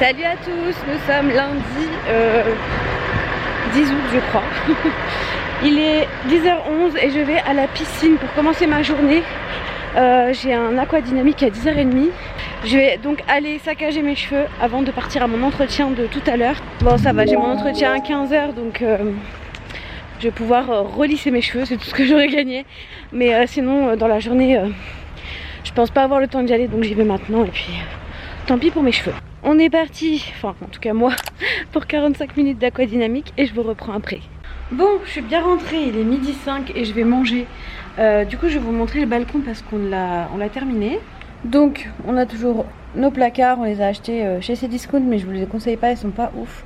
Salut à tous, nous sommes lundi 10 août je crois. Il est 10h11 et je vais à la piscine pour commencer ma journée. J'ai un aquadynamique à 10h30. Je vais donc aller saccager mes cheveux avant de partir à mon entretien de tout à l'heure. Bon ça va, j'ai mon entretien à 15h donc je vais pouvoir relisser mes cheveux, c'est tout ce que j'aurais gagné. Mais sinon dans la journée je pense pas avoir le temps d'y aller, donc j'y vais maintenant et puis tant pis pour mes cheveux. On est parti, enfin en tout cas moi, pour 45 minutes d'aquadynamique et je vous reprends après. Bon, je suis bien rentrée, il est 12h05 et je vais manger. Du coup je vais vous montrer le balcon parce qu'on l'a terminé. Donc on a toujours nos placards, on les a achetés chez Cdiscount mais je vous les conseille pas, ils sont pas ouf.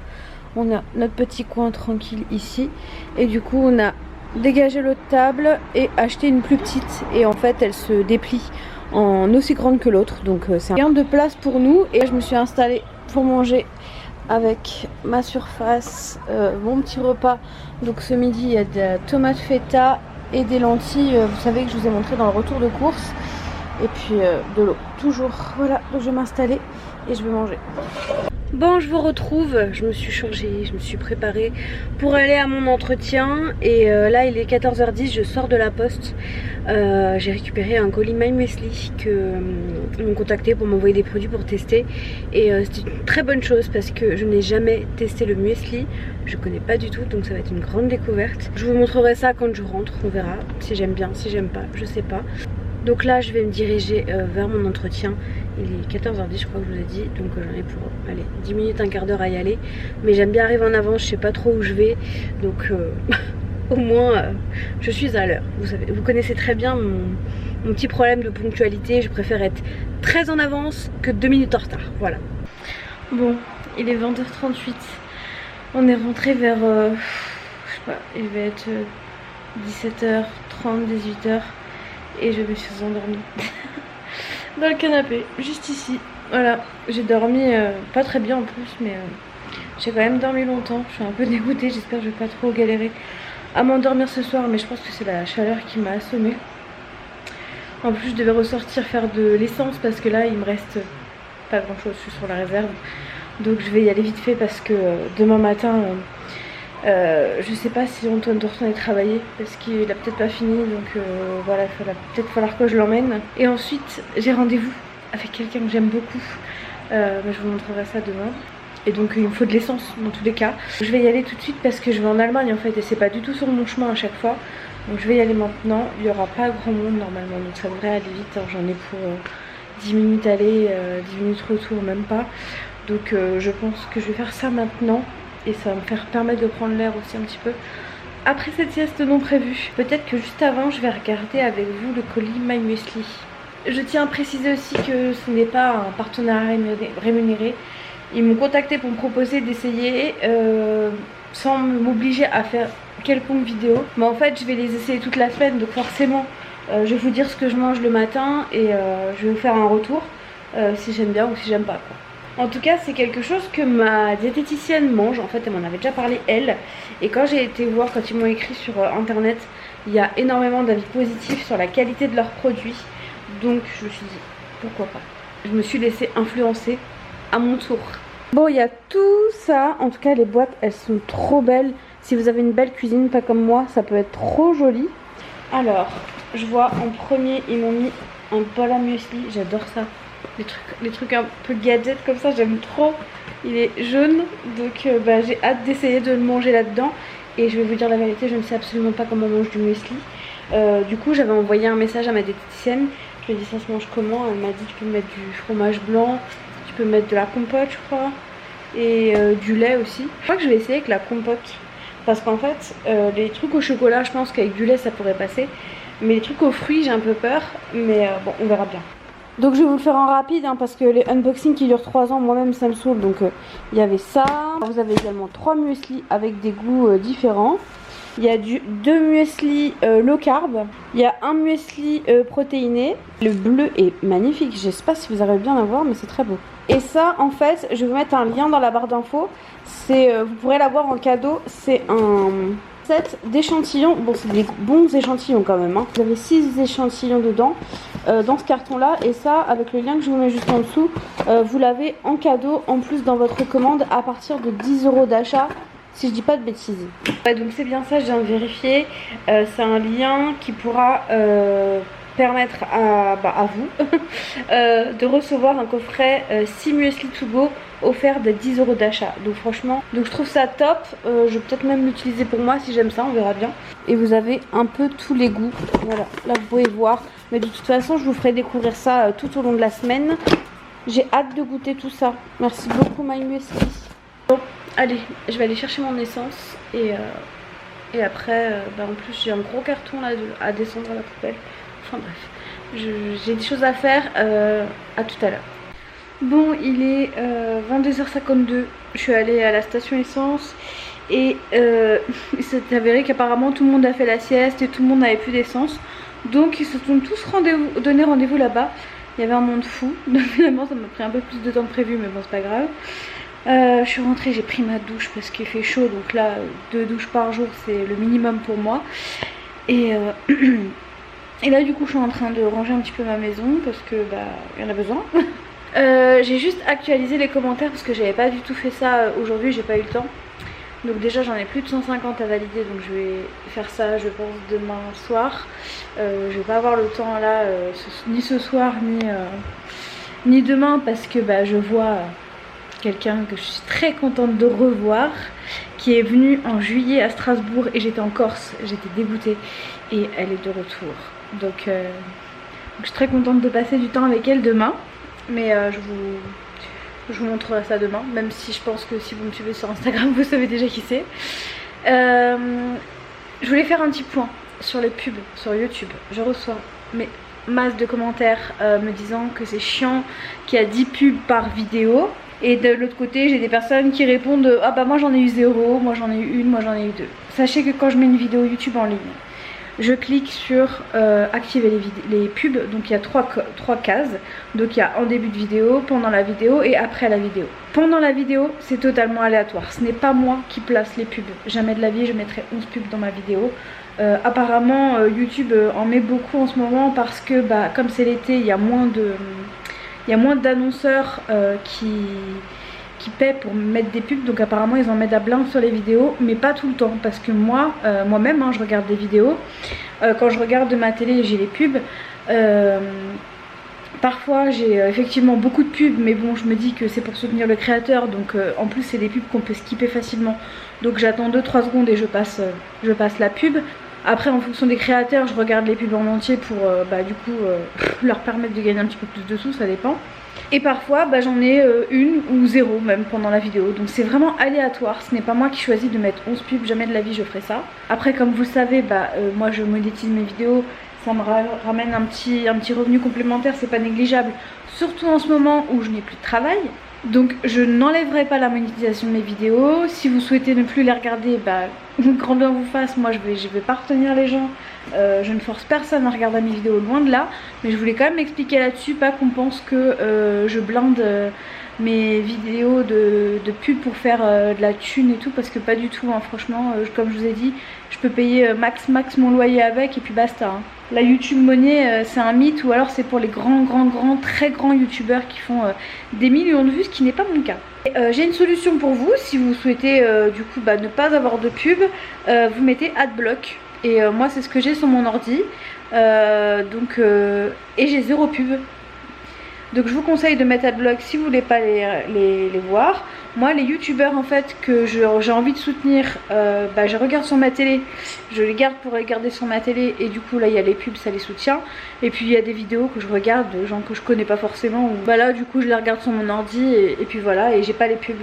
On a notre petit coin tranquille ici et du coup on a dégagé l'autre table et acheté une plus petite et en fait elle se déplie en aussi grande que l'autre, donc c'est un gain de place pour nous. Et je me suis installée pour manger avec ma surface, mon petit repas. Donc ce midi il y a de la tomate feta et des lentilles, vous savez que je vous ai montré dans le retour de course, et puis de l'eau toujours. Voilà, donc je vais m'installer et je vais manger. Bon, je vous retrouve, je me suis changée, je me suis préparée pour aller à mon entretien et là il est 14h10, je sors de la poste. J'ai récupéré un colis My Muesli que ils m'ont contacté pour m'envoyer des produits pour tester et c'était une très bonne chose parce que je n'ai jamais testé le muesli, je connais pas du tout, donc ça va être une grande découverte. Je vous montrerai ça quand je rentre, on verra si j'aime bien, si j'aime pas, je sais pas. Donc là je vais me diriger vers mon entretien. Il est 14h10 je crois que je vous ai dit, donc j'en ai pour allez, 10 minutes, un quart d'heure à y aller. Mais j'aime bien arriver en avance, je sais pas trop où je vais, donc au moins je suis à l'heure. Vous connaissez très bien mon petit problème de ponctualité, je préfère être très en avance que 2 minutes en retard, voilà. Bon, il est 20h38, on est rentré vers, je sais pas, il va être 17h30, 18h et je me suis endormie. Dans le canapé, juste ici. Voilà, j'ai dormi pas très bien en plus, mais j'ai quand même dormi longtemps. Je suis un peu dégoûtée, j'espère que je vais pas trop galérer à m'endormir ce soir, mais je pense que c'est la chaleur qui m'a assommée. En plus je devais ressortir faire de l'essence parce que là il me reste pas grand chose, je suis sur la réserve. Donc je vais y aller vite fait parce que demain matin je sais pas si Antoine doit retourner travailler parce qu'il a peut-être pas fini, donc voilà, il va peut-être falloir que je l'emmène. Et ensuite j'ai rendez-vous avec quelqu'un que j'aime beaucoup, mais je vous montrerai ça demain. Et donc il me faut de l'essence dans tous les cas. Je vais y aller tout de suite parce que je vais en Allemagne en fait et c'est pas du tout sur mon chemin à chaque fois. Donc je vais y aller maintenant, il y aura pas grand monde normalement, donc ça devrait aller vite, hein. J'en ai pour 10 minutes aller, 10 minutes retour, même pas. Donc je pense que je vais faire ça maintenant. Et ça va me faire permettre de prendre l'air aussi un petit peu après cette sieste non prévue. Peut-être que juste avant je vais regarder avec vous le colis My Muesli. Je tiens à préciser aussi que ce n'est pas un partenariat rémunéré. Ils m'ont contacté pour me proposer d'essayer sans m'obliger à faire quelconque vidéo. Mais en fait je vais les essayer toute la semaine, donc forcément je vais vous dire ce que je mange le matin et je vais vous faire un retour si j'aime bien ou si j'aime pas quoi. En tout cas c'est quelque chose que ma diététicienne mange, en fait elle m'en avait déjà parlé elle. Et quand j'ai été voir, quand ils m'ont écrit sur internet, il y a énormément d'avis positifs sur la qualité de leurs produits. Donc je me suis dit pourquoi pas. Je me suis laissée influencer à mon tour. Bon il y a tout ça, en tout cas les boîtes elles sont trop belles. Si vous avez une belle cuisine pas comme moi ça peut être trop joli. Alors je vois en premier ils m'ont mis un bol à muesli, j'adore ça. Les trucs un peu gadgets comme ça j'aime trop. Il est jaune donc j'ai hâte d'essayer de le manger là-dedans. Et je vais vous dire la vérité, je ne sais absolument pas comment on mange du muesli. Du coup j'avais envoyé un message à ma diététicienne. Je lui ai dit ça se mange comment. Elle m'a dit tu peux mettre du fromage blanc, tu peux mettre de la compote je crois, et du lait aussi. Je crois que je vais essayer avec la compote parce qu'en fait les trucs au chocolat je pense qu'avec du lait ça pourrait passer. Mais les trucs aux fruits j'ai un peu peur, mais bon on verra bien. Donc je vais vous le faire en rapide hein, parce que les unboxings qui durent 3 ans moi-même ça me saoule. Donc il y avait ça. Vous avez également 3 muesli avec des goûts différents. Il y a 2 muesli low carb. Il y a un muesli protéiné. Le bleu est magnifique. Je sais pas si vous arrivez bien à voir mais c'est très beau. Et ça en fait je vais vous mettre un lien dans la barre d'infos. Vous pourrez l'avoir en cadeau. C'est un set d'échantillons. Bon, c'est des bons échantillons quand même. Hein. Vous avez 6 échantillons dedans dans ce carton-là. Et ça, avec le lien que je vous mets juste en dessous, vous l'avez en cadeau en plus dans votre commande à partir de 10 € d'achat. Si je dis pas de bêtises. Ouais, donc c'est bien ça, je viens de vérifier. C'est un lien qui pourra permettre à vous de recevoir un coffret 6 muesli to go offert de 10 € d'achat. Donc franchement, donc je trouve ça top. Je vais peut-être même l'utiliser pour moi si j'aime ça, on verra bien. Et vous avez un peu tous les goûts. Voilà, là vous pouvez voir. Mais de toute façon, je vous ferai découvrir ça tout au long de la semaine. J'ai hâte de goûter tout ça. Merci beaucoup My Muesli. Bon, allez, je vais aller chercher mon essence et après, en plus j'ai un gros carton là à descendre à la poubelle. Enfin bref, j'ai des choses à faire. À tout à l'heure. Bon, il est 22h52. Je suis allée à la station essence et il s'est avéré qu'apparemment tout le monde a fait la sieste et tout le monde n'avait plus d'essence. Donc ils se sont tous donné rendez-vous là-bas. Il y avait un monde fou. Donc finalement ça m'a pris un peu plus de temps que prévu, mais bon c'est pas grave. Je suis rentrée, j'ai pris ma douche parce qu'il fait chaud, donc là 2 douches par jour c'est le minimum pour moi. Et là du coup je suis en train de ranger un petit peu ma maison parce que il y en a besoin. J'ai juste actualisé les commentaires parce que j'avais pas du tout fait ça aujourd'hui, j'ai pas eu le temps. Donc déjà j'en ai plus de 150 à valider, donc je vais faire ça je pense demain soir. Je vais pas avoir le temps là ni ce soir ni demain parce que je vois quelqu'un que je suis très contente de revoir qui est venue en juillet à Strasbourg et j'étais en Corse, j'étais dégoûtée et elle est de retour. Donc je suis très contente de passer du temps avec elle demain, mais je vous montrerai ça demain, même si je pense que si vous me suivez sur Instagram vous savez déjà qui c'est. Je voulais faire un petit point sur les pubs sur YouTube. Je reçois masse de commentaires me disant que c'est chiant, qu'il y a 10 pubs par vidéo. Et de l'autre côté j'ai des personnes qui répondent ah moi j'en ai eu 0, moi j'en ai eu 1, moi j'en ai eu 2. Sachez que quand je mets une vidéo YouTube en ligne, je clique sur activer les pubs. Donc il y a 3 cases. Donc il y a en début de vidéo, pendant la vidéo et après la vidéo. Pendant la vidéo c'est totalement aléatoire, ce n'est pas moi qui place les pubs. Jamais de la vie je mettrai 11 pubs dans ma vidéo. Apparemment YouTube en met beaucoup en ce moment parce que comme c'est l'été il y a moins d'annonceurs qui paient pour mettre des pubs, donc apparemment ils en mettent à plein sur les vidéos, mais pas tout le temps parce que moi-même je regarde des vidéos, quand je regarde de ma télé j'ai les pubs, parfois j'ai effectivement beaucoup de pubs, mais bon je me dis que c'est pour soutenir le créateur, donc en plus c'est des pubs qu'on peut skipper facilement, donc j'attends 2-3 secondes et je passe la pub. Après en fonction des créateurs je regarde les pubs en entier pour leur permettre de gagner un petit peu plus de sous, ça dépend. Et parfois j'en ai 1 ou 0 même pendant la vidéo. Donc c'est vraiment aléatoire, ce n'est pas moi qui choisis de mettre 11 pubs, jamais de la vie je ferai ça. Après comme vous le savez, moi je monétise mes vidéos, ça me ramène un petit revenu complémentaire, c'est pas négligeable. Surtout en ce moment où je n'ai plus de travail. Donc je n'enlèverai pas la monétisation de mes vidéos. Si vous souhaitez ne plus les regarder, grand bien vous fasse. Moi je vais pas retenir les gens. Je ne force personne à regarder mes vidéos, loin de là. Mais je voulais quand même expliquer là-dessus, pas qu'on pense que je blinde mes vidéos de pub pour faire de la thune et tout, parce que pas du tout hein. Franchement comme je vous ai dit, je peux payer max mon loyer avec et puis basta hein. La YouTube monnaie c'est un mythe, ou alors c'est pour les très grands youtubeurs qui font des millions de vues, ce qui n'est pas mon cas. J'ai une solution pour vous si vous souhaitez du coup ne pas avoir de pub. Vous mettez Adblock et moi c'est ce que j'ai sur mon ordi, et j'ai 0 pub. Donc je vous conseille de mettre Adblock si vous voulez pas les voir. Moi les youtubeurs en fait que j'ai envie de soutenir, je regarde sur ma télé, je les garde pour regarder sur ma télé, et du coup là il y a les pubs, ça les soutient. Et puis il y a des vidéos que je regarde de gens que je connais pas forcément, ou là du coup je les regarde sur mon ordi et puis voilà, et j'ai pas les pubs.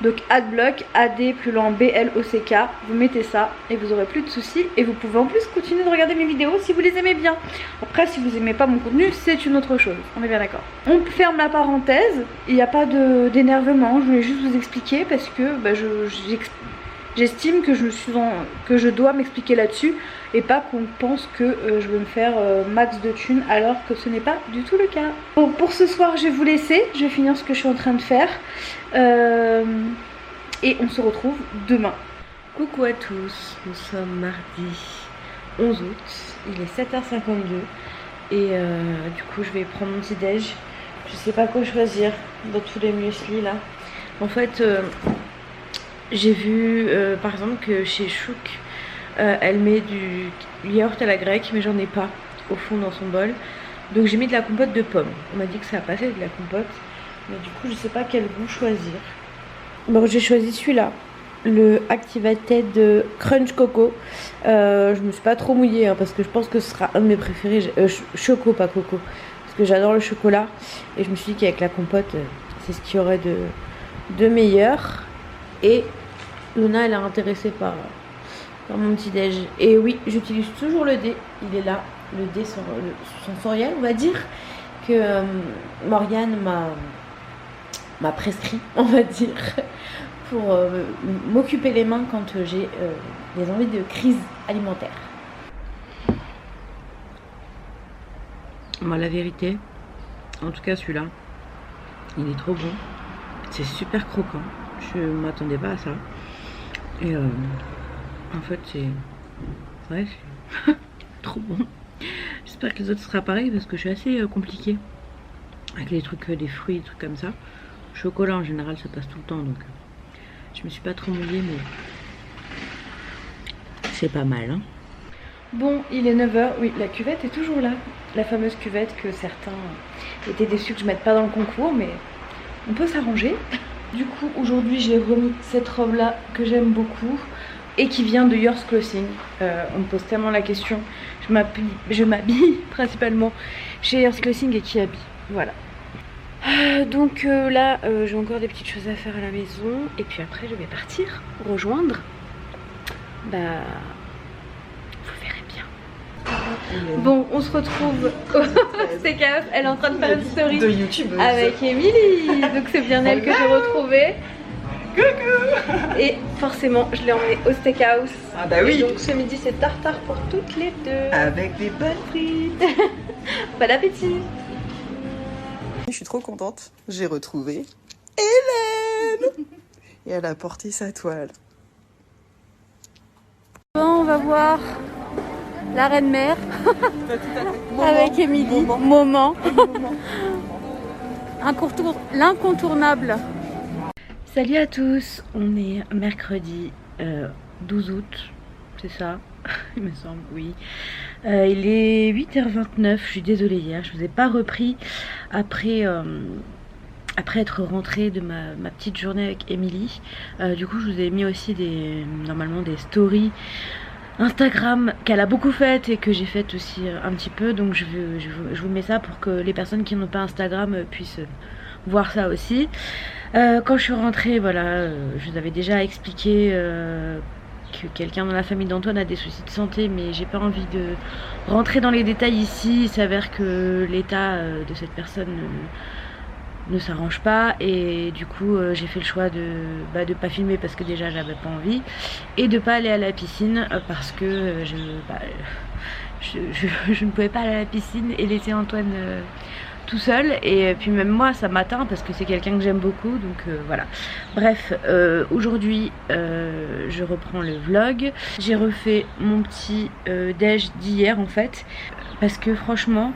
Donc Adblock, AD+BLOCK, vous mettez ça et vous aurez plus de soucis, et vous pouvez en plus continuer de regarder mes vidéos si vous les aimez bien. Après si vous aimez pas mon contenu c'est une autre chose, on est bien d'accord. On ferme la parenthèse, il n'y a pas d'énervement, je voulais juste vous expliquer parce que j'estime que je dois m'expliquer là-dessus, et pas qu'on pense que je vais me faire max de thunes alors que ce n'est pas du tout le cas. Bon, pour ce soir je vais vous laisser, je vais finir ce que je suis en train de faire et on se retrouve demain. Coucou à tous, nous sommes mardi 11 août, il est 7h52 et du coup je vais prendre mon petit déj. Je sais pas quoi choisir dans tous les muesli là. En fait j'ai vu par exemple que chez Chouk elle met du yaourt à la grecque, mais j'en ai pas au fond dans son bol. Donc j'ai mis de la compote de pommes. On m'a dit que ça a passé de la compote, mais du coup je sais pas quel goût choisir. Bon, j'ai choisi celui-là, le Activated Crunch Coco. Je me suis pas trop mouillée hein, parce que je pense que ce sera un de mes préférés. Choco, pas coco, parce que j'adore le chocolat. Et je me suis dit qu'avec la compote, c'est ce qu'il y aurait de meilleur. Et Luna, elle est intéressée par mon petit déj. Et oui, j'utilise toujours le dé. Il est là, le dé sensoriel, on va dire, que Morgane m'a prescrit, on va dire, pour m'occuper les mains quand j'ai des envies de crise alimentaire. Moi, la vérité, en tout cas celui-là, il est trop bon. C'est super croquant. Je m'attendais pas à ça. Et en fait, c'est trop bon. J'espère que les autres sera pareil parce que je suis assez compliquée avec les trucs, des fruits, des trucs comme ça. Chocolat en général, ça passe tout le temps, donc je me suis pas trop mouillée, mais c'est pas mal. Hein. Bon, il est 9h. Oui, la cuvette est toujours là. La fameuse cuvette que certains étaient déçus que je mette pas dans le concours, mais on peut s'arranger. Du coup, aujourd'hui, j'ai remis cette robe-là que j'aime beaucoup et qui vient de Yours Clothing. On me pose tellement la question. Je m'habille principalement chez Yours Clothing et qui habille. Voilà. Donc là, j'ai encore des petites choses à faire à la maison. Et puis après, je vais partir rejoindre. Bah, vous verrez bien. Bon, on se retrouve au steakhouse. Elle est en train de faire une story de YouTubeuse avec Émilie. Donc c'est bien elle que j'ai retrouvée. Coucou. Et forcément, je l'ai emmenée au steakhouse. Ah bah oui. Et donc ce midi, c'est tartare pour toutes les deux. Avec des bonnes frites. Bon appétit. Je suis trop contente. J'ai retrouvé Hélène. Et elle a porté sa toile. Bon, on va voir la reine-mère avec Émilie. Moment. L'incontournable. Salut à tous, on est mercredi 12 août, c'est ça, il me semble, oui. Il est 8h29, je suis désolée hier, je vous ai pas repris après être rentrée de ma petite journée avec Émilie. Du coup je vous ai mis aussi normalement des stories Instagram qu'elle a beaucoup faites et que j'ai faites aussi un petit peu, donc je vous mets ça pour que les personnes qui n'ont pas Instagram puissent voir ça aussi. Quand je suis rentrée, voilà, je vous avais déjà expliqué que quelqu'un dans la famille d'Antoine a des soucis de santé, mais j'ai pas envie de rentrer dans les détails ici. Il s'avère que l'état de cette personne ne s'arrange pas et du coup j'ai fait le choix de pas filmer parce que déjà j'avais pas envie et de pas aller à la piscine parce que je ne pouvais pas aller à la piscine et laisser Antoine tout seul, et puis même moi ça m'atteint parce que c'est quelqu'un que j'aime beaucoup, donc voilà. Bref, aujourd'hui je reprends le vlog. J'ai refait mon petit déj d'hier en fait parce que franchement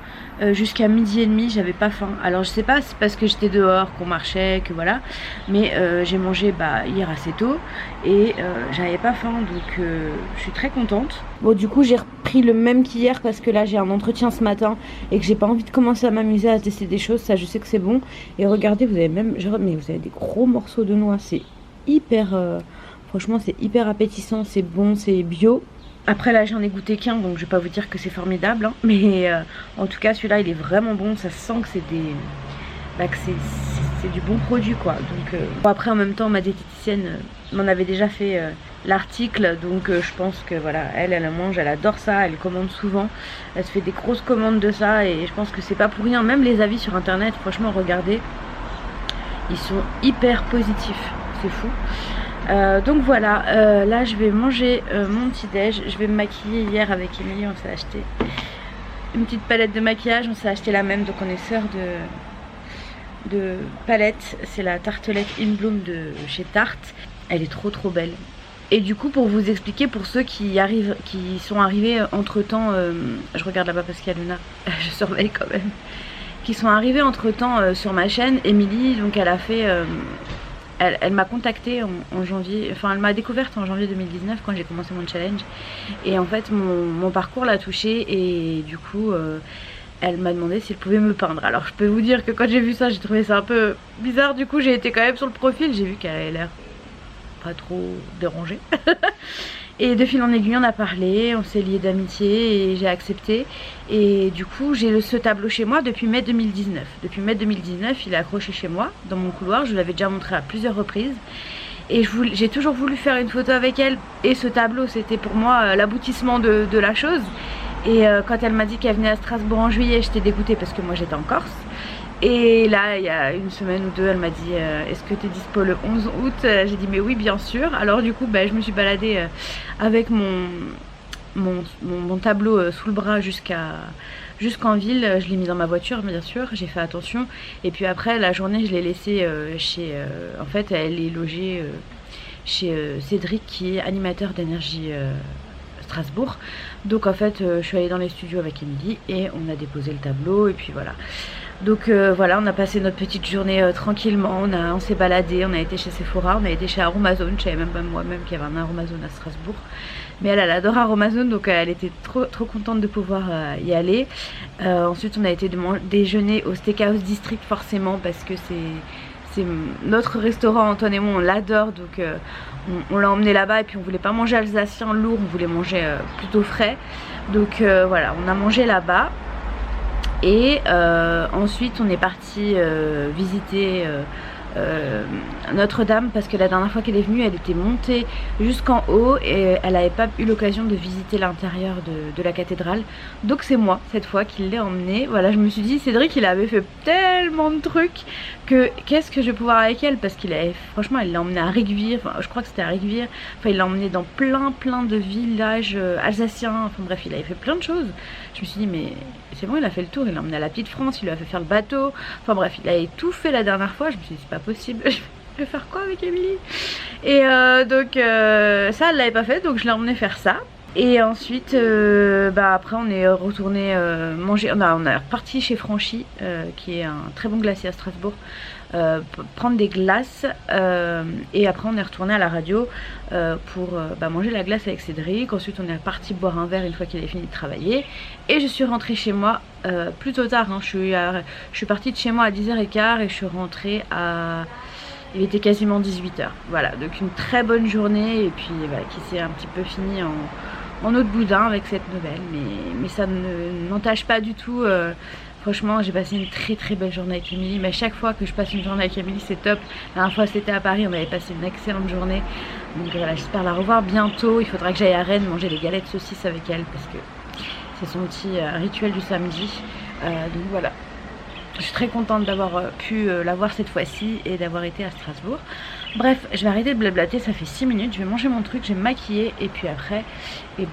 jusqu'à 12h30 j'avais pas faim. Alors je sais pas si c'est parce que j'étais dehors, qu'on marchait, que voilà, mais j'ai mangé hier assez tôt et j'avais pas faim, donc je suis très contente. Bon, du coup j'ai repris le même qu'hier parce que là j'ai un entretien ce matin et que j'ai pas envie de commencer à m'amuser à tester des choses. Ça je sais que c'est bon, et regardez, vous avez même mais vous avez des gros morceaux de noix, c'est hyper franchement c'est hyper appétissant, c'est bon, c'est bio. Après là j'en ai goûté qu'un, donc je vais pas vous dire que c'est formidable hein, mais en tout cas celui-là il est vraiment bon, ça sent que c'est c'est du bon produit quoi. Donc bon, après en même temps ma diététicienne m'en avait déjà fait l'article, donc je pense que voilà, elle mange, elle adore ça, elle commande souvent, elle se fait des grosses commandes de ça, et je pense que c'est pas pour rien. Même les avis sur internet, franchement regardez, ils sont hyper positifs, c'est fou. Donc voilà, là je vais manger mon petit déj. Je vais me maquiller. Hier avec Émilie on s'est acheté une petite palette de maquillage, on s'est acheté la même, donc on est sœurs de palette. C'est la tartelette In Bloom de chez Tarte. Elle est trop belle, Et du coup, pour vous expliquer, pour ceux qui sont arrivés entre temps, je regarde là-bas parce qu'il y a Luna, je surveille quand même, qui sont arrivés entre temps sur ma chaîne, Émilie, donc elle a fait, elle m'a contactée en janvier, enfin elle m'a découverte en janvier 2019 quand j'ai commencé mon challenge. Et en fait, mon parcours l'a touchée et du coup, elle m'a demandé si elle pouvait me peindre. Alors je peux vous dire que quand j'ai vu ça, j'ai trouvé ça un peu bizarre. Du coup, j'ai été quand même sur le profil, j'ai vu qu'elle avait l'air pas trop dérangée. Et de fil en aiguille on a parlé, on s'est liés d'amitié et j'ai accepté. Et du coup j'ai ce tableau chez moi depuis mai 2019. Depuis mai 2019 il est accroché chez moi dans mon couloir, je l'avais déjà montré à plusieurs reprises. Et j'ai toujours voulu faire une photo avec elle. Et ce tableau c'était pour moi l'aboutissement de la chose. Et quand elle m'a dit qu'elle venait à Strasbourg en juillet, j'étais dégoûtée parce que moi j'étais en Corse. Et là il y a une semaine ou deux elle m'a dit est-ce que tu es dispo le 11 août. J'ai dit mais oui bien sûr. Alors du coup je me suis baladée avec mon tableau sous le bras jusqu'en ville. Je l'ai mis dans ma voiture bien sûr, j'ai fait attention. Et puis après la journée je l'ai laissée chez en fait elle est logée chez Cédric qui est animateur d'énergie Strasbourg. Donc en fait je suis allée dans les studios avec Émilie et on a déposé le tableau et puis voilà. Donc voilà, on a passé notre petite journée tranquillement, on s'est baladé, on a été chez Sephora, on a été chez Aromazone, je savais même pas moi-même qu'il y avait un Aromazone à Strasbourg. Mais elle adore Aromazone, donc elle était trop contente de pouvoir y aller. Ensuite on a été déjeuner au Steakhouse District forcément parce que c'est notre restaurant, Antoine et moi on l'adore, donc on l'a emmené là-bas et puis on voulait pas manger alsacien lourd, on voulait manger plutôt frais. Donc voilà, on a mangé là-bas. Et ensuite on est parti visiter Notre-Dame parce que la dernière fois qu'elle est venue elle était montée jusqu'en haut et elle n'avait pas eu l'occasion de visiter l'intérieur de la cathédrale. Donc c'est moi cette fois qui l'ai emmenée. Voilà, je me suis dit Cédric il avait fait tellement de trucs que qu'est-ce que je vais pouvoir avec elle, parce qu'il avait franchement elle l'a emmenée à Rigvire, enfin je crois que c'était à Rigvire, enfin il l'a emmenée dans plein de villages alsaciens, enfin bref il avait fait plein de choses. Je me suis dit mais c'est bon, il a fait le tour, il l'a emmené à la Petite France, il lui a fait faire le bateau, enfin bref il avait tout fait la dernière fois. Je me suis dit c'est pas possible, je vais faire quoi avec Émilie. Et donc ça elle l'avait pas fait, donc je l'ai emmené faire ça. Et ensuite après on est retourné manger, on est reparti chez Franchi qui est un très bon glacier à Strasbourg, prendre des glaces et après on est retourné à la radio pour manger la glace avec Cédric. Ensuite on est parti boire un verre une fois qu'il avait fini de travailler et je suis rentrée chez moi plutôt tard, hein. Je suis partie de chez moi à 10h15 et je suis rentrée à... il était quasiment 18h. Voilà, donc une très bonne journée et puis qui s'est un petit peu finie en eau de boudin avec cette nouvelle, mais ça n'entache pas du tout. Franchement j'ai passé une très belle journée avec Émilie, mais à chaque fois que je passe une journée avec Émilie c'est top. La dernière fois c'était à Paris, on avait passé une excellente journée, donc voilà, j'espère la revoir bientôt. Il faudra que j'aille à Rennes manger des galettes saucisses avec elle parce que c'est son petit rituel du samedi, donc voilà. Je suis très contente d'avoir pu la voir cette fois-ci et d'avoir été à Strasbourg. Bref, je vais arrêter de blablater, ça fait 6 minutes, je vais manger mon truc, je vais me maquiller et puis après, il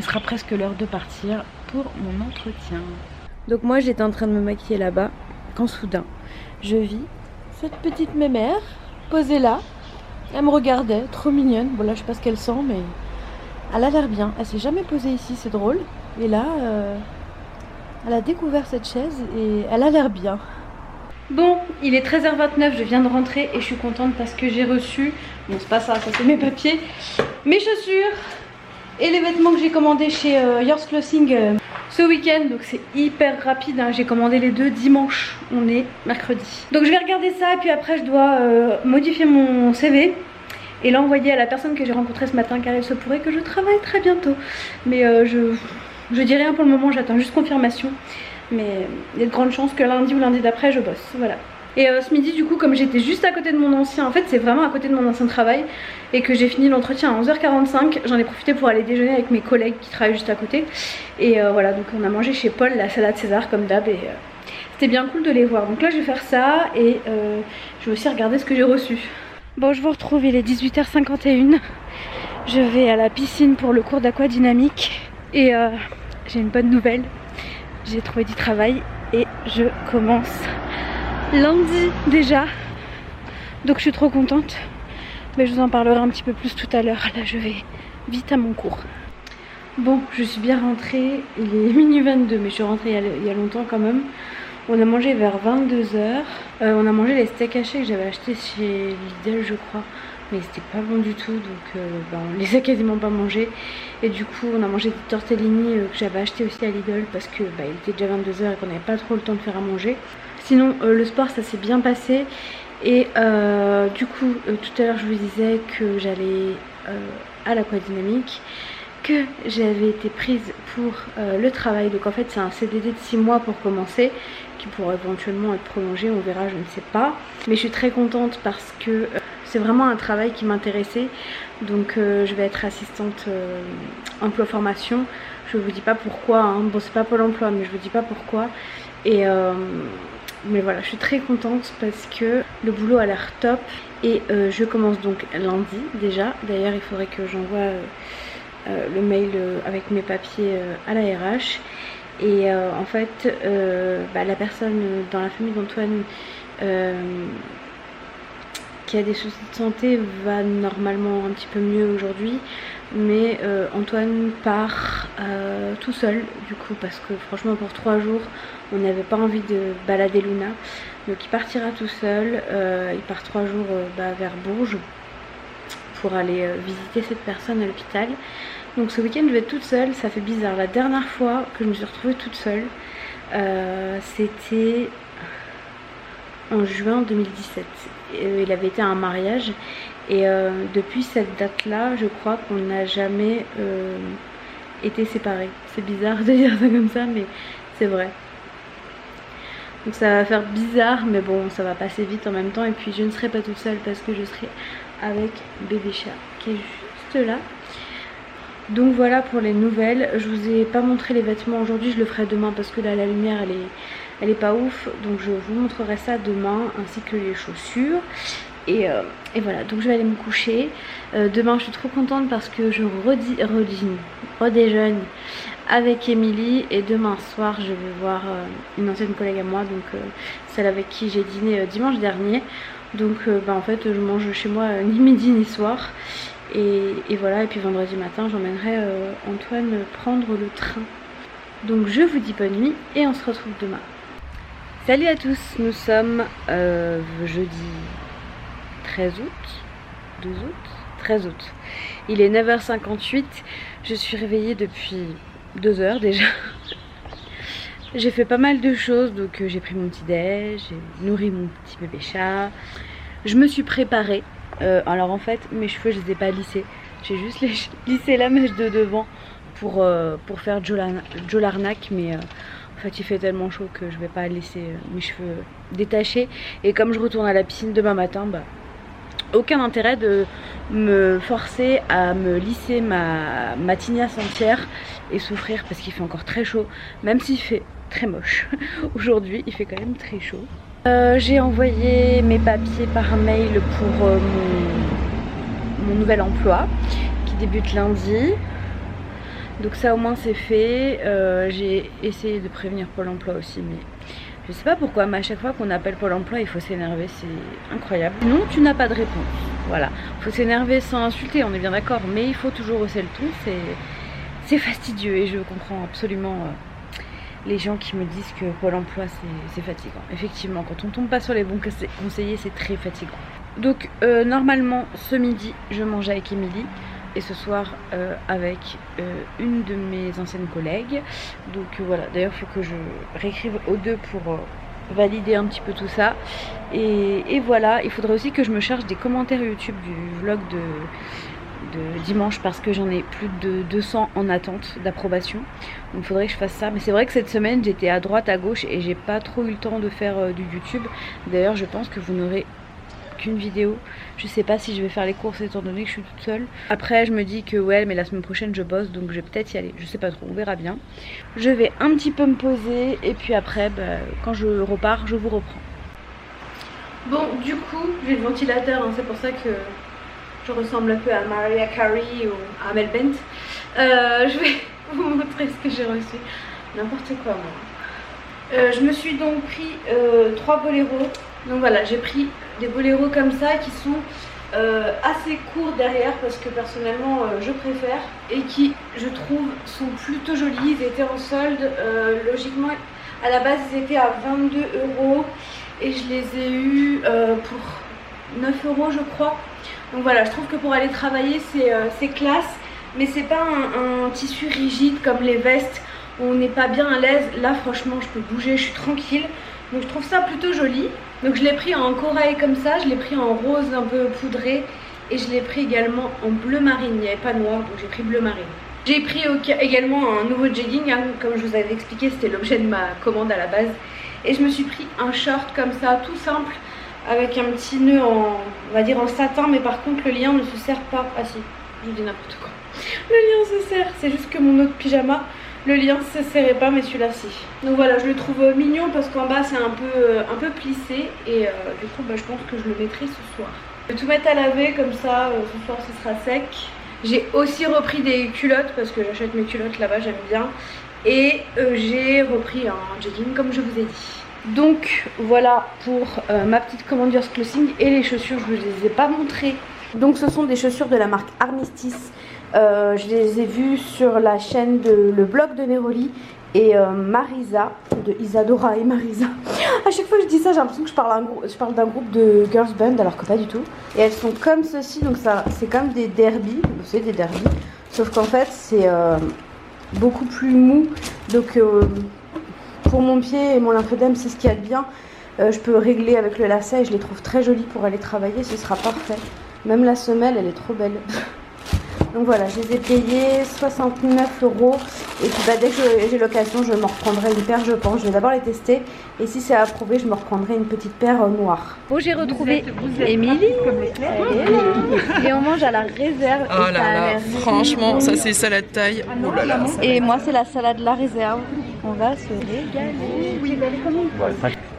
sera presque l'heure de partir pour mon entretien. Donc moi j'étais en train de me maquiller là-bas, quand soudain, je vis cette petite mémère posée là. Elle me regardait, trop mignonne. Bon là je sais pas ce qu'elle sent, mais elle a l'air bien. Elle s'est jamais posée ici, c'est drôle. Et là... elle a découvert cette chaise et elle a l'air bien. Bon, il est 13h29, je viens de rentrer et je suis contente parce que j'ai reçu, bon c'est pas ça, ça c'est mes papiers, mes chaussures et les vêtements que j'ai commandés chez Yours Clothing ce week-end. Donc c'est hyper rapide, hein. J'ai commandé les deux dimanche, on est mercredi. Donc je vais regarder ça et puis après je dois modifier mon CV et l'envoyer à la personne que j'ai rencontrée ce matin car il se pourrait que je travaille très bientôt. Mais je dis rien pour le moment, j'attends juste confirmation. Mais il y a de grandes chances que lundi ou lundi d'après je bosse, voilà. Et ce midi du coup comme j'étais juste à côté de mon ancien, en fait c'est vraiment à côté de mon ancien travail, et que j'ai fini l'entretien à 11h45, j'en ai profité pour aller déjeuner avec mes collègues qui travaillent juste à côté. Et voilà, donc on a mangé chez Paul la salade César comme d'hab et c'était bien cool de les voir. Donc là je vais faire ça et je vais aussi regarder ce que j'ai reçu. Bon, je vous retrouve, il est 18h51. Je vais à la piscine pour le cours d'aquadynamique et j'ai une bonne nouvelle. J'ai trouvé du travail et je commence lundi déjà. Donc je suis trop contente. Mais je vous en parlerai un petit peu plus tout à l'heure. Là je vais vite à mon cours. Bon, je suis bien rentrée, il est minuit 22 mais je suis rentrée il y a longtemps quand même. On a mangé vers 22 h. On a mangé les steaks hachés que j'avais achetés chez Lidl je crois. Mais c'était pas bon du tout donc on les a quasiment pas mangés. Et du coup on a mangé des tortellini que j'avais acheté aussi à Lidl parce que il était déjà 22 h et qu'on n'avait pas trop le temps de faire à manger. Sinon le sport ça s'est bien passé. Et du coup tout à l'heure je vous disais que j'allais à l'aquadynamique, que j'avais été prise pour le travail. Donc en fait c'est un CDD de 6 mois pour commencer, qui pourrait éventuellement être prolongé, on verra, je ne sais pas. Mais je suis très contente parce que c'est vraiment un travail qui m'intéressait. Donc je vais être assistante emploi formation. Je vous dis pas pourquoi, hein. Bon c'est pas Pôle emploi mais je vous dis pas pourquoi. Et mais voilà, je suis très contente parce que le boulot a l'air top. Et je commence donc lundi déjà. D'ailleurs il faudrait que j'envoie le mail avec mes papiers à la RH. Et en fait la personne dans la famille d'Antoine qui a des soucis de santé va normalement un petit peu mieux aujourd'hui. Mais Antoine part tout seul du coup parce que franchement pour 3 jours on n'avait pas envie de balader Luna. Donc il partira tout seul, il part 3 jours vers Bourges pour aller visiter cette personne à l'hôpital. Donc ce week-end je vais être toute seule, ça fait bizarre. La dernière fois que je me suis retrouvée toute seule c'était en juin 2017. Il avait été à un mariage et depuis cette date là je crois qu'on n'a jamais été séparés. C'est bizarre de dire ça comme ça mais c'est vrai. Donc ça va faire bizarre mais bon ça va passer vite en même temps. Et puis je ne serai pas toute seule parce que je serai avec bébé chat qui est juste là. Donc voilà pour les nouvelles. Je vous ai pas montré les vêtements aujourd'hui, je le ferai demain parce que là la lumière elle est pas ouf. Donc je vous montrerai ça demain ainsi que les chaussures. Et voilà, donc je vais aller me coucher. Demain je suis trop contente parce que je redéjeune avec Émilie. Et demain soir je vais voir une ancienne collègue à moi, donc celle avec qui j'ai dîné dimanche dernier. Donc en fait je mange chez moi ni midi ni soir. Et voilà, et puis vendredi matin j'emmènerai Antoine prendre le train. Donc je vous dis bonne nuit et on se retrouve demain. Salut à tous, nous sommes jeudi 13 août, 12 août, 13 août. Il est 9 h 58, je suis réveillée depuis 2 heures déjà. J'ai fait pas mal de choses, donc j'ai pris mon petit déj, j'ai nourri mon petit bébé chat. Je me suis préparée. Alors en fait mes cheveux je les ai pas lissés, j'ai juste lissé la mèche de devant pour faire Joe l'arnaque, mais en fait il fait tellement chaud que je vais pas laisser mes cheveux détachés. Et comme je retourne à la piscine demain matin, aucun intérêt de me forcer à me lisser ma tignasse entière et souffrir parce qu'il fait encore très chaud, même s'il fait très moche. Aujourd'hui il fait quand même très chaud. J'ai envoyé mes papiers par mail pour mon nouvel emploi qui débute lundi. Donc ça au moins c'est fait. J'ai essayé de prévenir Pôle emploi aussi, mais je sais pas pourquoi, mais à chaque fois qu'on appelle Pôle emploi il faut s'énerver, c'est incroyable. Non, tu n'as pas de réponse. Voilà, faut s'énerver sans insulter, on est bien d'accord, mais il faut toujours hausser le ton, c'est fastidieux et je comprends absolument les gens qui me disent que Pôle emploi c'est fatigant. Effectivement, quand on tombe pas sur les bons conseillers, c'est très fatigant. Donc normalement ce midi je mange avec Émilie et ce soir avec une de mes anciennes collègues. Donc voilà, d'ailleurs il faut que je réécrive aux deux pour valider un petit peu tout ça. Et voilà, il faudrait aussi que je me charge des commentaires YouTube du vlog de dimanche parce que j'en ai plus de 200 en attente d'approbation. Donc il faudrait que je fasse ça. Mais c'est vrai que cette semaine j'étais à droite à gauche et j'ai pas trop eu le temps de faire du YouTube. D'ailleurs je pense que vous n'aurez qu'une vidéo. Je sais pas si je vais faire les courses étant donné que je suis toute seule. Après je me dis que ouais mais la semaine prochaine je bosse, donc je vais peut-être y aller. Je sais pas trop, on verra bien. Je vais un petit peu me poser et puis après quand je repars je vous reprends. Bon du coup j'ai le ventilateur, hein, c'est pour ça que je ressemble un peu à Mariah Carey ou à Mel Bent. Je vais vous montrer ce que j'ai reçu. N'importe quoi moi. Je me suis donc pris 3 boléros. Donc voilà, j'ai pris des boléros comme ça qui sont assez courts derrière parce que personnellement je préfère et qui je trouve sont plutôt jolis. Ils étaient en solde, logiquement à la base ils étaient à 22 € et je les ai eus pour 9 € je crois. Donc voilà, je trouve que pour aller travailler c'est classe, mais c'est pas un tissu rigide comme les vestes où on n'est pas bien à l'aise. Là franchement je peux bouger, je suis tranquille, donc je trouve ça plutôt joli. Donc je l'ai pris en corail comme ça, je l'ai pris en rose un peu poudré et je l'ai pris également en bleu marine. Il n'y avait pas noir, donc j'ai pris bleu marine. J'ai pris également un nouveau jegging, hein, comme je vous avais expliqué, c'était l'objet de ma commande à la base. Et je me suis pris un short comme ça, tout simple, avec un petit nœud en, on va dire en satin, mais par contre le lien ne se serre pas. Ah si, je dis n'importe quoi. Le lien se serre, c'est juste que mon autre pyjama, le lien ne se serrait pas, mais celui-là si. Donc voilà, je le trouve mignon parce qu'en bas c'est un peu plissé et du coup je pense que je le mettrai ce soir. Je vais tout mettre à laver comme ça, ce soir ce sera sec. J'ai aussi repris des culottes parce que j'achète mes culottes là-bas, j'aime bien. Et j'ai repris un jegging comme je vous ai dit. Donc voilà pour ma petite commande Yours Clothing. Et les chaussures, je ne vous les ai pas montrées. Donc ce sont des chaussures de la marque Armistice. Je les ai vues sur la chaîne le blog de Neroli et Marisa, de Isadora et Marisa. À chaque fois que je dis ça, j'ai l'impression que je parle d'un groupe de girls band alors que pas du tout. Et elles sont comme ceci, donc ça c'est comme des derbies, c'est des derbies, sauf qu'en fait c'est beaucoup plus mou. Donc pour mon pied et mon lymphœdème, c'est ce qu'il y a de bien. Je peux régler avec le lacet et je les trouve très jolies pour aller travailler, ce sera parfait. Même la semelle, elle est trop belle. Donc voilà, je les ai payés 69 € et puis dès que j'ai l'occasion, je m'en reprendrai une paire, je pense. Je vais d'abord les tester et si c'est approuvé, je me reprendrai une petite paire noire. Bon, j'ai retrouvé Émilie et on mange à la réserve. Oh là là, franchement, ça c'est salade taille. Oh là là. Et moi, c'est la salade la réserve. On va se régaler.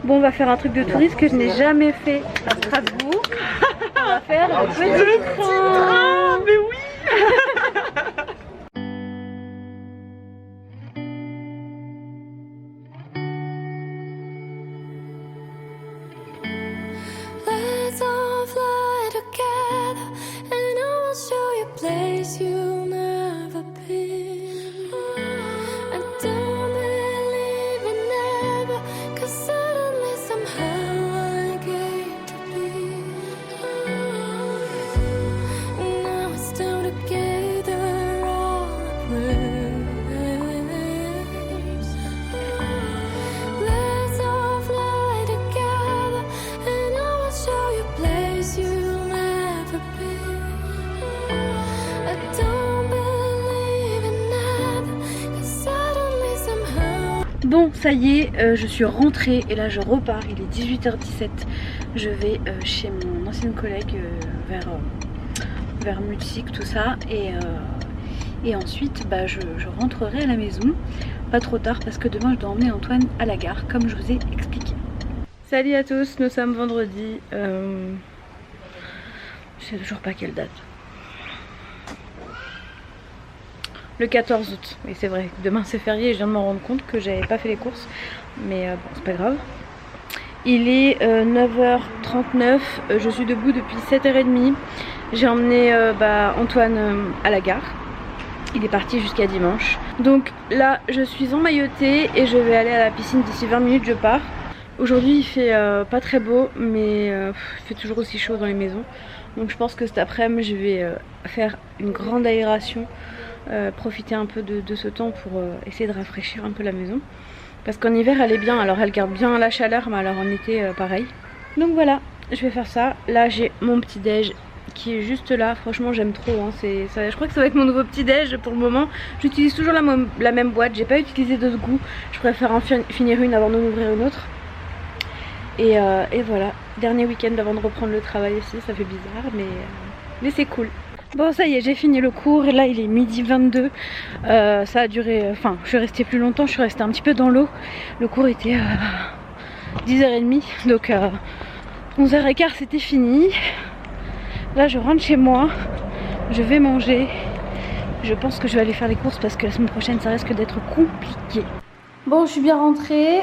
Bon, on va faire un truc de touriste que je n'ai jamais fait à Strasbourg. On va faire un petit train. Mais oui. Let's all fly together and I will show you a place you'll never been. I don't believe in never, 'cause suddenly somehow I get to be. Now it's time to gather all the prayers. Let's all fly together and I will show you a place you'll never been. I don't believe in never, 'cause suddenly somehow. Bon, ça y est, je suis rentrée et là je repars. Il est 18h17. Je vais chez mon ancienne collègue vers Mutsik, tout ça. Et ensuite, je rentrerai à la maison. Pas trop tard parce que demain je dois emmener Antoine à la gare, comme je vous ai expliqué. Salut à tous, nous sommes vendredi. Je sais toujours pas quelle date. Le 14 août, oui c'est vrai, demain c'est férié et je viens de m'en rendre compte que j'avais pas fait les courses, mais bon c'est pas grave. Il est 9h39, je suis debout depuis 7h30, j'ai emmené Antoine à la gare, il est parti jusqu'à dimanche. Donc là je suis emmaillotée et je vais aller à la piscine d'ici 20 minutes, je pars. Aujourd'hui il fait pas très beau, mais il fait toujours aussi chaud dans les maisons, donc je pense que cet après-midi je vais faire une grande aération. Profiter un peu de ce temps pour essayer de rafraîchir un peu la maison parce qu'en hiver elle est bien, alors elle garde bien la chaleur, mais alors en été pareil. Donc voilà, je vais faire ça. Là j'ai mon petit déj qui est juste là, franchement j'aime trop hein. Je crois que ça va être mon nouveau petit déj pour le moment. J'utilise toujours la même boîte, j'ai pas utilisé d'autres goûts, je préfère en finir une avant d'en ouvrir une autre. Et voilà, dernier week-end avant de reprendre le travail aussi, ça fait bizarre mais c'est cool. Bon ça y est, j'ai fini le cours et là il est 12h22. Ça a duré, je suis restée plus longtemps, je suis restée un petit peu dans l'eau. Le cours était 10h30, donc 11h15 c'était fini. Là je rentre chez moi, je vais manger. Je pense que je vais aller faire les courses parce que la semaine prochaine ça risque d'être compliqué. Bon, je suis bien rentrée,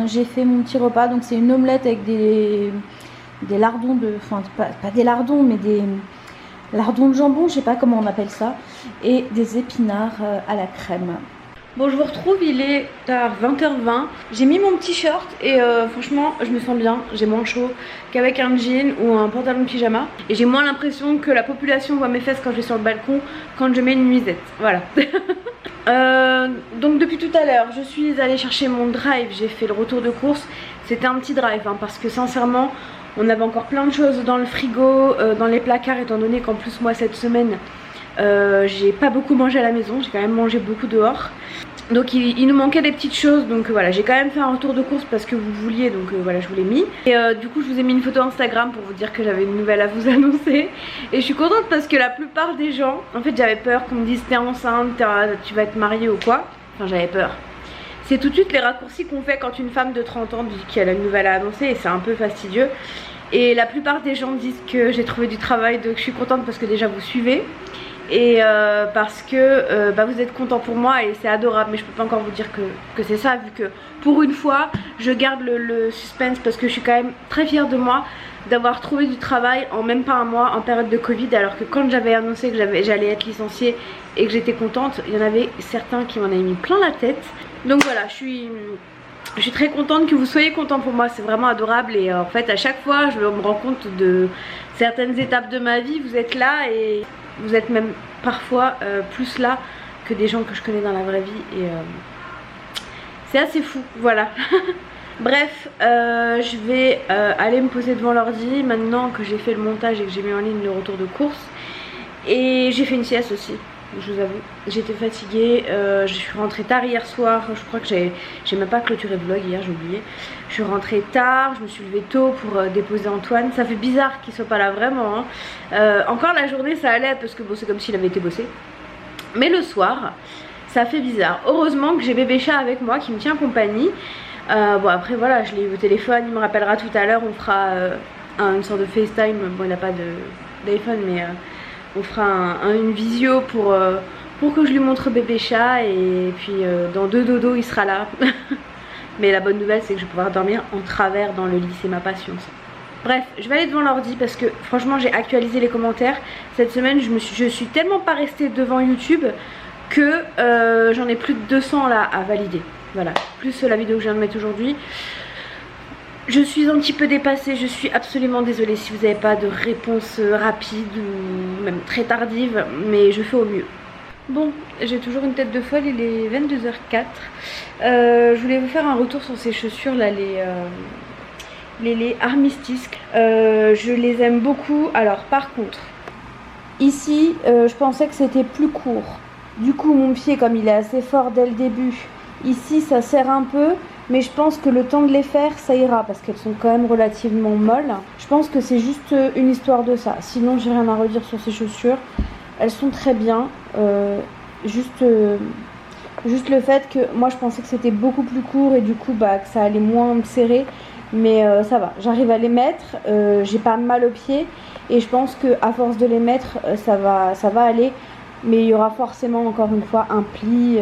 j'ai fait mon petit repas, donc c'est une omelette avec des lardons de... Enfin, pas des lardons, mais des lardons de jambon, je sais pas comment on appelle ça. Et des épinards à la crème. Bon, je vous retrouve, il est tard, 20h20. J'ai mis mon petit short et franchement, je me sens bien. J'ai moins chaud qu'avec un jean ou un pantalon de pyjama. Et j'ai moins l'impression que la population voit mes fesses quand je vais sur le balcon, quand je mets une nuisette. Voilà. Donc depuis tout à l'heure, je suis allée chercher mon drive. J'ai fait le retour de course. C'était un petit drive hein, parce que sincèrement, on avait encore plein de choses dans le frigo, dans les placards, étant donné qu'en plus moi cette semaine, j'ai pas beaucoup mangé à la maison. J'ai quand même mangé beaucoup dehors. Donc il nous manquait des petites choses, donc voilà, j'ai quand même fait un retour de course parce que vous vouliez, donc voilà, je vous l'ai mis. Et du coup je vous ai mis une photo Instagram pour vous dire que j'avais une nouvelle à vous annoncer. Et je suis contente parce que la plupart des gens, en fait j'avais peur qu'on me dise t'es enceinte, tu vas être mariée ou quoi. Enfin j'avais peur. C'est tout de suite les raccourcis qu'on fait quand une femme de 30 ans dit qu'elle a une nouvelle à annoncer et c'est un peu fastidieux. Et la plupart des gens disent que j'ai trouvé du travail, donc je suis contente parce que déjà vous suivez. Et parce que vous êtes content pour moi et c'est adorable, mais je peux pas encore vous dire que c'est ça, vu que pour une fois je garde le suspense parce que je suis quand même très fière de moi d'avoir trouvé du travail en même pas un mois en période de Covid, alors que quand j'avais annoncé que j'allais être licenciée et que j'étais contente, il y en avait certains qui m'en avaient mis plein la tête. Donc voilà, je suis très contente que vous soyez contents pour moi, c'est vraiment adorable. Et en fait à chaque fois je me rends compte de certaines étapes de ma vie, vous êtes là et vous êtes même parfois plus là que des gens que je connais dans la vraie vie et c'est assez fou, voilà. Bref, je vais aller me poser devant l'ordi maintenant que j'ai fait le montage et que j'ai mis en ligne le retour de course. Et j'ai fait une sieste aussi, je vous avoue. J'étais fatiguée, je suis rentrée tard hier soir. Je crois que j'ai même pas clôturé le vlog hier, j'ai oublié. Je suis rentrée tard, je me suis levée tôt pour déposer Antoine. Ça fait bizarre qu'il soit pas là vraiment hein. Encore la journée ça allait parce que bon, c'est comme s'il avait été bossé. Mais le soir ça fait bizarre. Heureusement que j'ai bébé chat avec moi qui me tient compagnie. Bon après voilà, je l'ai eu au téléphone, il me rappellera tout à l'heure. On fera une sorte de FaceTime. Bon il n'a pas d'iPhone mais on fera une visio pour que je lui montre bébé chat. Et puis dans 2 dodos il sera là. Mais la bonne nouvelle c'est que je vais pouvoir dormir en travers dans le lit, c'est ma passion ça. Bref, je vais aller devant l'ordi parce que franchement j'ai actualisé les commentaires. Cette semaine je suis tellement pas restée devant YouTube que j'en ai plus de 200 là à valider. Voilà, plus la vidéo que je viens de mettre aujourd'hui. Je suis un petit peu dépassée, je suis absolument désolée si vous n'avez pas de réponse rapide ou même très tardive, mais je fais au mieux. Bon, j'ai toujours une tête de folle, il est 22h04. Je voulais vous faire un retour sur ces chaussures là, les Armistice. Je les aime beaucoup. Alors par contre, ici je pensais que c'était plus court. Du coup mon pied, comme il est assez fort dès le début, ici ça serre un peu. Mais je pense que le temps de les faire ça ira parce qu'elles sont quand même relativement molles. Je pense que c'est juste une histoire de ça. Sinon j'ai rien à redire sur ces chaussures. Elles sont très bien. Juste le fait que moi je pensais que c'était beaucoup plus court et du coup que ça allait moins me serrer. Mais ça va, j'arrive à les mettre. J'ai pas mal aux pieds. Et je pense qu'à force de les mettre ça va aller. Mais il y aura forcément encore une fois un pli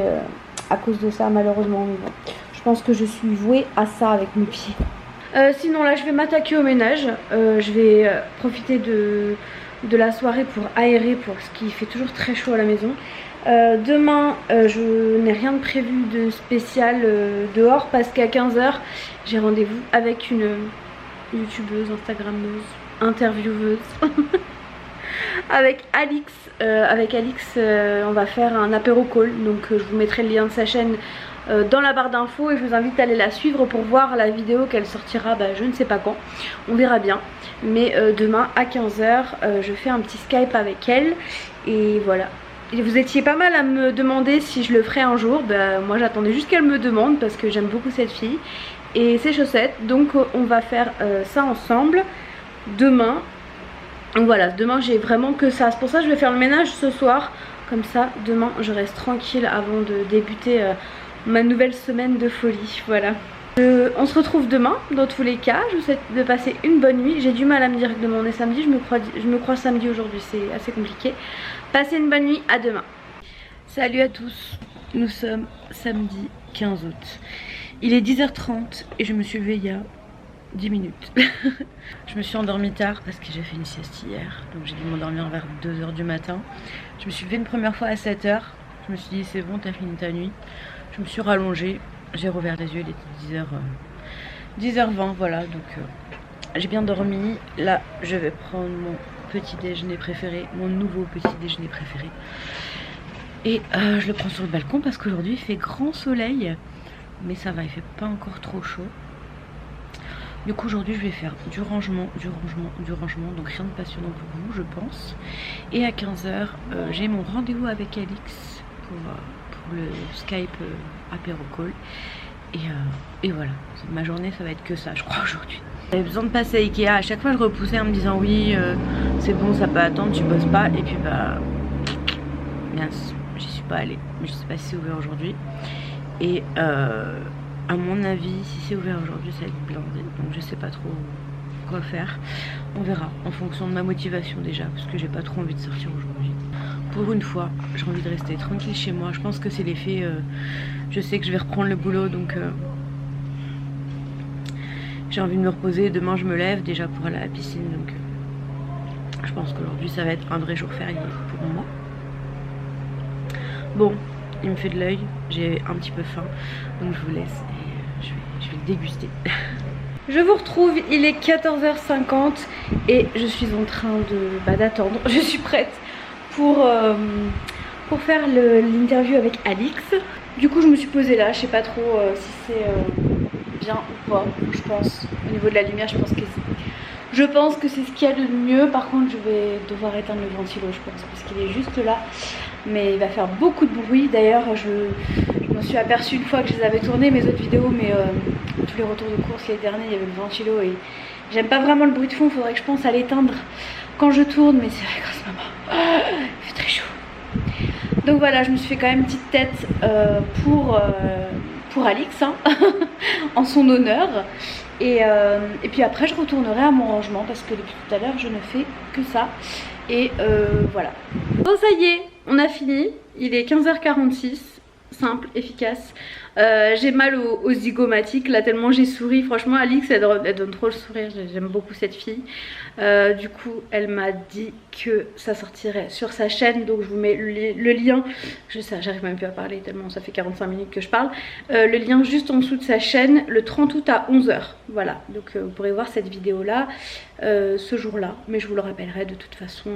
à cause de ça malheureusement. Mais bon. Je pense que je suis vouée à ça avec mes pieds. Sinon là je vais m'attaquer au ménage. Je vais profiter de la soirée pour aérer parce qu'il fait toujours très chaud à la maison. Demain je n'ai rien de prévu de spécial dehors parce qu'à 15 h j'ai rendez-vous avec une youtubeuse, instagrammeuse, intervieweuse. Avec Alix. On va faire un apéro call. Donc je vous mettrai le lien de sa chaîne dans la barre d'infos et je vous invite à aller la suivre pour voir la vidéo qu'elle sortira je ne sais pas quand, on verra bien. Mais demain à 15 h je fais un petit Skype avec elle et voilà. Et vous étiez pas mal à me demander si je le ferais un jour. Moi j'attendais juste qu'elle me demande parce que j'aime beaucoup cette fille et ses chaussettes. Donc on va faire ça ensemble demain. Donc voilà, demain j'ai vraiment que ça. C'est pour ça que je vais faire le ménage ce soir. Comme ça demain je reste tranquille avant de débuter ma nouvelle semaine de folie. Voilà. On se retrouve demain dans tous les cas. Je vous souhaite de passer une bonne nuit. J'ai du mal à me dire que demain on est samedi. Je me crois samedi aujourd'hui, c'est assez compliqué. Passez une bonne nuit, à demain. Salut à tous. Nous sommes samedi 15 août. Il est 10 h 30 et je me suis levée il y a 10 minutes. Je me suis endormie tard parce que j'ai fait une sieste hier. Donc j'ai dû m'endormir vers 2 h du matin. Je me suis levée une première fois à 7 h. Je me suis dit c'est bon, t'as fini ta nuit. Je me suis rallongée. J'ai rouvert les yeux, il était 10h20, voilà. Donc j'ai bien dormi. Là je vais prendre mon petit déjeuner préféré, mon nouveau petit déjeuner préféré. Et je le prends sur le balcon parce qu'aujourd'hui il fait grand soleil. Mais ça va, il fait pas encore trop chaud. Du coup aujourd'hui je vais faire du rangement, donc rien de passionnant pour vous je pense. Et à 15 h j'ai mon rendez-vous avec Alix pour le Skype apéro call. Et voilà, ma journée ça va être que ça je crois aujourd'hui. J'avais besoin de passer à Ikea, à chaque fois je repoussais en me disant oui c'est bon ça peut attendre, tu bosses pas. Et puis bah mince, j'y suis pas allée, je sais pas si c'est ouvert aujourd'hui. Et à mon avis, si c'est ouvert aujourd'hui, ça va être blindé. Donc je sais pas trop quoi faire. On verra en fonction de ma motivation déjà. Parce que j'ai pas trop envie de sortir aujourd'hui. Pour une fois, j'ai envie de rester tranquille chez moi. Je pense que c'est l'effet... je sais que je vais reprendre le boulot. Donc j'ai envie de me reposer. Demain je me lève déjà pour aller à la piscine. Donc je pense qu'aujourd'hui ça va être un vrai jour férié pour moi. Bon, il me fait de l'œil. J'ai un petit peu faim. Donc je vous laisse. Je vais le déguster. Je vous retrouve, il est 14 h 50 et je suis en train d'attendre. Je suis prête pour faire l'interview avec Alix. Du coup je me suis posée là, je sais pas trop si c'est bien ou pas. Je pense au niveau de la lumière, je pense que c'est ce qu'il y a de mieux. Par contre je vais devoir éteindre le ventilo je pense parce qu'il est juste là. Mais il va faire beaucoup de bruit. D'ailleurs je me suis aperçue une fois que je les avais tournées mes autres vidéos, mais tous les retours de course les derniers il y avait le ventilo et j'aime pas vraiment le bruit de fond. Il faudrait que je pense à l'éteindre quand je tourne, mais c'est vrai qu'en ce moment il fait très chaud. Donc voilà, je me suis fait quand même une petite tête pour Alix hein, en son honneur. Et puis après je retournerai à mon rangement parce que depuis tout à l'heure je ne fais que ça. Et voilà. Bon ça y est, on a fini. Il est 15 h 46. Simple, efficace. J'ai mal aux zygomatiques là tellement j'ai souri. Franchement Alix elle donne trop le sourire. J'aime beaucoup cette fille. Du coup elle m'a dit que ça sortirait sur sa chaîne. Donc je vous mets le lien. J'arrive même plus à parler tellement ça fait 45 minutes que je parle. Le lien juste en dessous de sa chaîne le 30 août à 11 h. Voilà, donc vous pourrez voir cette vidéo là ce jour là. Mais je vous le rappellerai de toute façon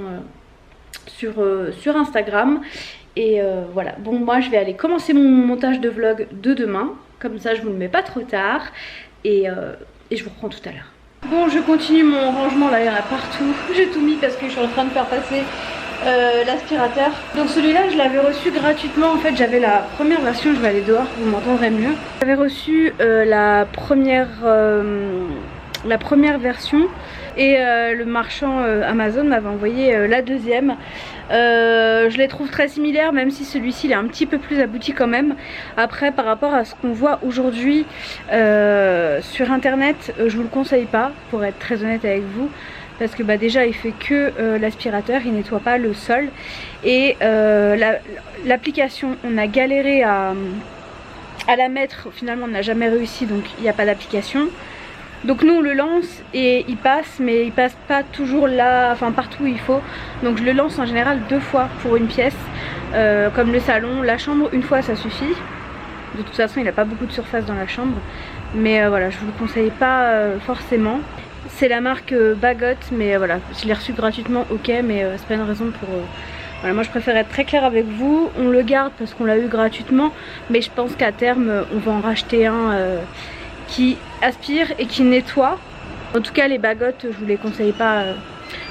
sur Instagram. Et voilà, bon moi je vais aller commencer mon montage de vlog de demain. Comme ça je vous le mets pas trop tard. Et je vous reprends tout à l'heure. Bon je continue mon rangement là, il y en a partout. J'ai tout mis parce que je suis en train de faire passer l'aspirateur. Donc celui-là je l'avais reçu gratuitement. En fait j'avais la première version, je vais aller dehors, vous m'entendrez mieux. J'avais reçu la première version. Et le marchand Amazon m'avait envoyé la deuxième. Je les trouve très similaires, même si celui-ci il est un petit peu plus abouti quand même. Après par rapport à ce qu'on voit aujourd'hui sur internet, je vous le conseille pas pour être très honnête avec vous. Parce que bah, déjà il fait que l'aspirateur, il nettoie pas le sol. Et l'application, on a galéré à la mettre, finalement on n'a jamais réussi, donc il n'y a pas d'application. Donc nous on le lance et il passe, mais il passe pas toujours là, enfin partout où il faut. Donc je le lance en général 2 fois pour une pièce, comme le salon. La chambre, une fois ça suffit. De toute façon il n'a pas beaucoup de surface dans la chambre. Mais voilà, je vous le conseille pas forcément. C'est la marque Bagot, mais voilà, je l'ai reçu gratuitement, ok, mais c'est pas une raison pour... Voilà, moi je préfère être très claire avec vous. On le garde parce qu'on l'a eu gratuitement, mais je pense qu'à terme on va en racheter un qui aspire et qui nettoie. En tout cas les bagottes je vous les conseille pas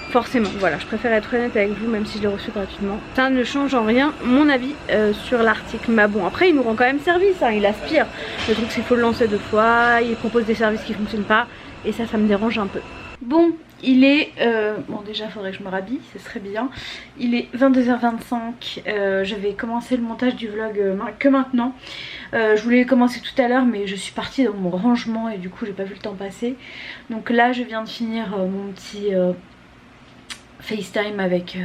forcément. Voilà, je préfère être honnête avec vous même si je l'ai reçu gratuitement. Ça ne change en rien mon avis sur l'article. Mais bon après il nous rend quand même service hein, il aspire. Le truc c'est qu'il faut le lancer 2 fois, il propose des services qui ne fonctionnent pas et ça me dérange un peu. Bon il est, bon déjà il faudrait que je me rhabille, ce serait bien. Il est 22 h 25, je vais commencer le montage du vlog que maintenant. Je voulais commencer tout à l'heure mais je suis partie dans mon rangement et du coup j'ai pas vu le temps passer. Donc là je viens de finir mon petit FaceTime avec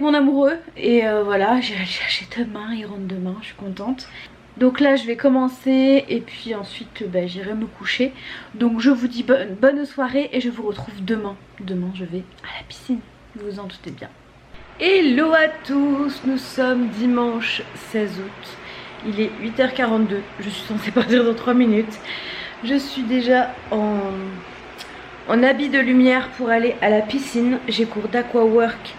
mon amoureux. Et voilà, j'ai cherché demain, il rentre demain, je suis contente. Donc là je vais commencer et puis ensuite j'irai me coucher. Donc je vous dis bonne soirée et je vous retrouve demain. Demain je vais à la piscine, vous vous en doutez bien. Hello à tous, nous sommes dimanche 16 août. Il est 8h42, je suis censée partir dans 3 minutes. Je suis déjà en habit de lumière pour aller à la piscine. J'ai cours d'Aquawork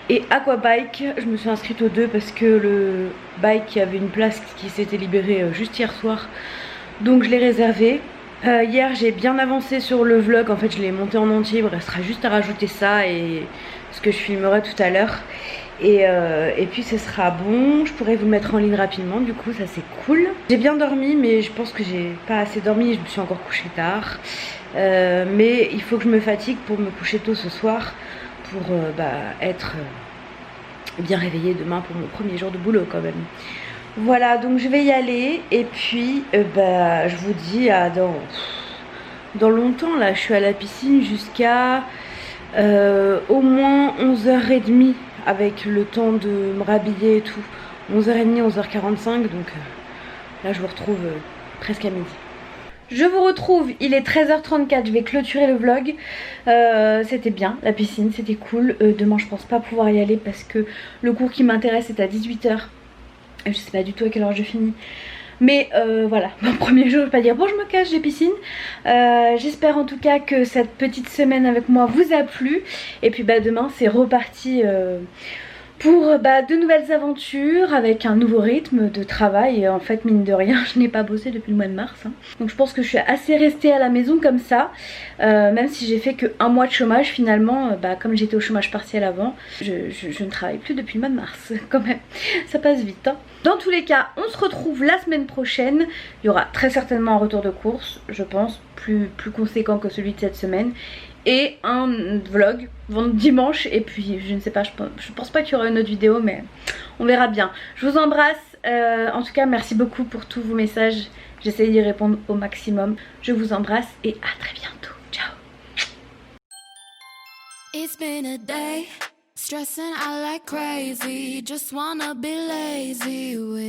et Aquabike. Je me suis inscrite aux deux parce que le bike avait une place qui s'était libérée juste hier soir. Donc je l'ai réservé. Hier j'ai bien avancé sur le vlog, en fait je l'ai monté en entier. Il me restera juste à rajouter ça et ce que je filmerai tout à l'heure. Et puis ce sera bon, je pourrai vous le mettre en ligne rapidement, du coup ça c'est cool. J'ai bien dormi mais je pense que j'ai pas assez dormi, je me suis encore couchée tard. Mais il faut que je me fatigue pour me coucher tôt ce soir pour être bien réveillée demain pour mon premier jour de boulot quand même. Voilà, donc je vais y aller et puis je vous dis à dans longtemps là. Je suis à la piscine jusqu'à au moins 11h30 avec le temps de me rhabiller et tout. 11h30, 11h45, donc là je vous retrouve presque à midi. Je vous retrouve, il est 13h34, je vais clôturer le vlog. C'était bien, la piscine, c'était cool. Demain je pense pas pouvoir y aller parce que le cours qui m'intéresse est à 18h. Je sais pas du tout à quelle heure je finis. Mais voilà, mon premier jour, je vais pas dire bon je me cache, j'ai piscine. J'espère en tout cas que cette petite semaine avec moi vous a plu. Et puis demain c'est reparti pour de nouvelles aventures avec un nouveau rythme de travail. Et en fait mine de rien je n'ai pas bossé depuis le mois de mars hein. Donc je pense que je suis assez restée à la maison comme ça. Même si j'ai fait que 1 mois de chômage finalement, comme j'étais au chômage partiel avant, je ne travaille plus depuis le mois de mars quand même. Ça passe vite hein. Dans tous les cas on se retrouve la semaine prochaine. Il y aura très certainement un retour de course, je pense, plus conséquent que celui de cette semaine. Et un vlog dimanche. Et puis je ne sais pas, je pense pas qu'il y aura une autre vidéo, mais on verra bien. Je vous embrasse, en tout cas merci beaucoup pour tous vos messages. J'essaie d'y répondre au maximum. Je vous embrasse et à très bientôt. Ciao. It's been a day, stressing out like crazy. Just wanna be lazy with